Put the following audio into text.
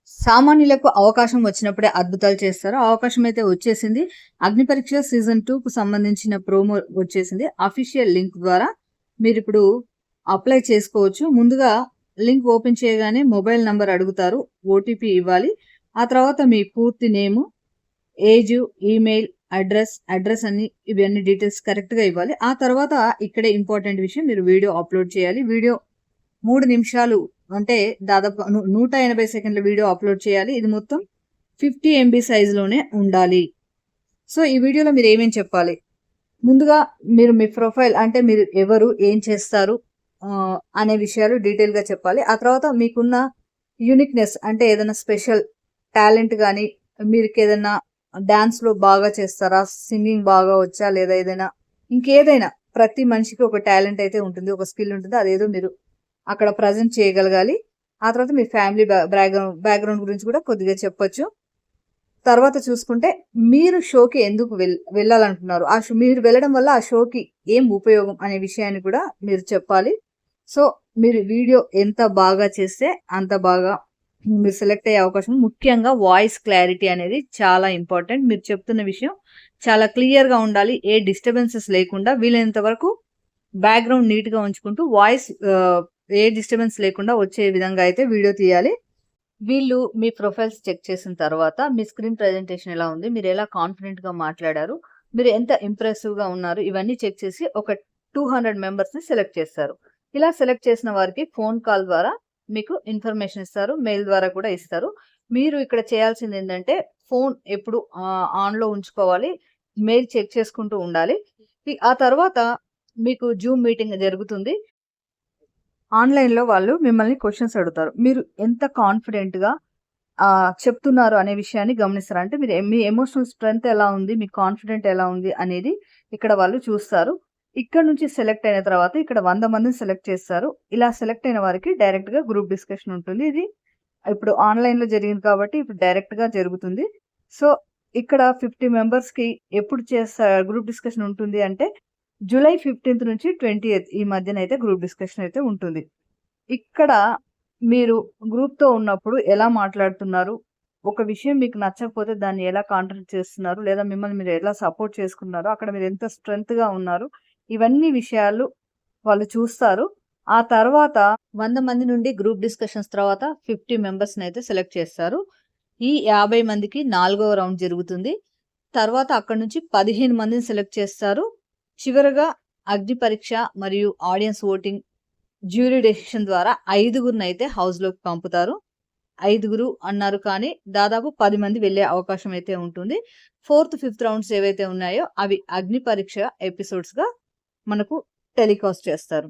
సామాన్యులకు అవకాశం వచ్చినప్పుడే అద్భుతాలు చేస్తారు. అవకాశం అయితే వచ్చేసింది. అగ్ని పరీక్ష సీజన్ 2కు సంబంధించిన ప్రోమో వచ్చేసింది. అఫీషియల్ లింక్ ద్వారా మీరిప్పుడు అప్లై చేసుకోవచ్చు. ముందుగా లింక్ ఓపెన్ చేయగానే మొబైల్ నంబర్ అడుగుతారు. ఓటీపీ ఇవ్వాలి. ఆ తర్వాత మీ పూర్తి నేము, ఏజ్, ఈమెయిల్, అడ్రస్ ఇవన్నీ డీటెయిల్స్ కరెక్ట్‌గా ఇవ్వాలి. ఆ తర్వాత ఇక్కడే ఇంపార్టెంట్ విషయం, మీరు వీడియో అప్లోడ్ చేయాలి. వీడియో 3 నిమిషాలు అంటే దాదాపు 180 సెకండ్ల వీడియో అప్లోడ్ చేయాలి. ఇది మొత్తం 50 ఎంబీ సైజులోనే ఉండాలి. సో, ఈ వీడియోలో మీరు ఏమేం చెప్పాలి? ముందుగా మీరు మీ ప్రొఫైల్ అంటే మీరు ఎవరు? ఏం చేస్తారు? అనే విషయాలు డీటెయిల్‌గా చెప్పాలి. ఆ తర్వాత మీకున్న యూనిక్‌నెస్ అంటే ఏదైనా స్పెషల్ టాలెంట్ గాని, మీరికేదన్నా డాన్స్‌లో బాగా చేస్తారా? సింగింగ్ బాగా వచ్చా? లేదా ఏదైనా ఇంకేదైనా ప్రతి మనిషికి ఒక టాలెంట్ అయితే ఉంటుంది. ఒక స్కిల్ ఉంటుంది. అదేదో మీరు అక్కడ ప్రెజెంట్ చేయగలగాలి. ఆ తర్వాత మీ ఫ్యామిలీ బ్యాక్‌గ్రౌండ్ గురించి కూడా కొద్దిగా చెప్పొచ్చు. తర్వాత చూసుకుంటే మీరు షోకి ఎందుకు వెళ్ళాలనుకున్నారు? మీరు వెళ్ళడం వల్ల ఆ షోకి ఏం ఉపయోగం అనే విషయాన్ని కూడా మీరు చెప్పాలి. సో, మీరు వీడియో ఎంత బాగా చేస్తే అంత బాగా మీరు సెలెక్ట్ అయ్యే అవకాశం. ముఖ్యంగా వాయిస్ క్లారిటీ అనేది చాలా ఇంపార్టెంట్. మీరు చెప్తున్న విషయం చాలా క్లియర్‌గా ఉండాలి. ఏ డిస్టర్బెన్సెస్ లేకుండా వీలైనంత వరకు బ్యాక్‌గ్రౌండ్ నీట్‌గా ఉంచుకుంటూ వాయిస్ ఏ డిస్టర్బెన్స్ లేకుండా వచ్చే విధంగా అయితే వీడియో తీయాలి. వీళ్ళు మీ ప్రొఫైల్స్ చెక్ చేసిన తర్వాత మీ స్క్రీన్ ప్రెజెంటేషన్ ఎలా ఉంది? మీరు ఎలా కాన్ఫిడెంట్‌గా మాట్లాడారు? మీరు ఎంత ఇంప్రెసివ్‌గా ఉన్నారు? ఇవన్నీ చెక్ చేసి ఒక 200 మెంబర్స్‌ని సెలెక్ట్ చేస్తారు. ఇలా సెలెక్ట్ చేసిన వారికి ఫోన్ కాల్ ద్వారా మీకు ఇన్ఫర్మేషన్ ఇస్తారు. మెయిల్ ద్వారా కూడా ఇస్తారు. మీరు ఇక్కడ చేయాల్సింది ఏంటంటే ఫోన్ ఎప్పుడు ఆన్‌లో ఉంచుకోవాలి. మెయిల్ చెక్ చేసుకుంటూ ఉండాలి. ఆ తర్వాత మీకు జూమ్ మీటింగ్ జరుగుతుంది. ఆన్‌లైన్‌లో వాళ్ళు మిమ్మల్ని క్వెషన్స్ అడుగుతారు. మీరు ఎంత కాన్ఫిడెంట్‌గా చెప్తున్నారు అనే విషయాన్ని గమనిస్తారు. అంటే మీ ఎమోషనల్ స్ట్రెంత్ ఎలా ఉంది? మీ కాన్ఫిడెంట్ ఎలా ఉంది? అనేది ఇక్కడ వాళ్ళు చూస్తారు. ఇక్కడ నుంచి సెలెక్ట్ అయిన తర్వాత ఇక్కడ 100 మందిని సెలెక్ట్ చేస్తారు. ఇలా సెలెక్ట్ అయిన వారికి డైరెక్ట్‌గా గ్రూప్ డిస్కషన్ ఉంటుంది. ఇది ఇప్పుడు ఆన్‌లైన్‌లో జరిగింది కాబట్టి ఇప్పుడు డైరెక్ట్‌గా జరుగుతుంది. సో, ఇక్కడ 50 మెంబర్స్‌కి ఎప్పుడు గ్రూప్ డిస్కషన్ ఉంటుంది అంటే జూలై 15 నుంచి 20థ్ ఈ మధ్యనైతే గ్రూప్ డిస్కషన్ అయితే ఉంటుంది. ఇక్కడ మీరు గ్రూప్‌తో ఉన్నప్పుడు ఎలా మాట్లాడుతున్నారు? ఒక విషయం మీకు నచ్చకపోతే దాన్ని ఎలా కాంట్రిబ్యూట్ చేస్తున్నారు? లేదా మిమ్మల్ని మీరు ఎలా సపోర్ట్ చేసుకున్నారు? అక్కడ మీరు ఎంత స్ట్రెంగ్త్‌గా ఉన్నారు? ఇవన్నీ విషయాలు వాళ్ళు చూస్తారు. ఆ తర్వాత 100 మంది నుండి గ్రూప్ డిస్కషన్స్ తర్వాత 50 మెంబర్స్‌నైతే సెలెక్ట్ చేస్తారు. ఈ 50 మందికి 4వ రౌండ్ జరుగుతుంది. తర్వాత అక్కడి నుంచి 15 మందిని సెలెక్ట్ చేస్తారు. చివరగా అగ్ని పరీక్ష మరియు ఆడియన్స్ ఓటింగ్, జ్యూరీ డెసిషన్ ద్వారా 5గురినైతే హౌస్‌లోకి పంపుతారు. 5గురు అన్నారు కానీ దాదాపు 10 మంది వెళ్ళే అవకాశం అయితే ఉంటుంది. 4థ్, 5థ్ రౌండ్స్ ఏవైతే ఉన్నాయో అవి అగ్ని పరీక్ష ఎపిసోడ్స్‌గా మనకు టెలికాస్ట్ చేస్తారు.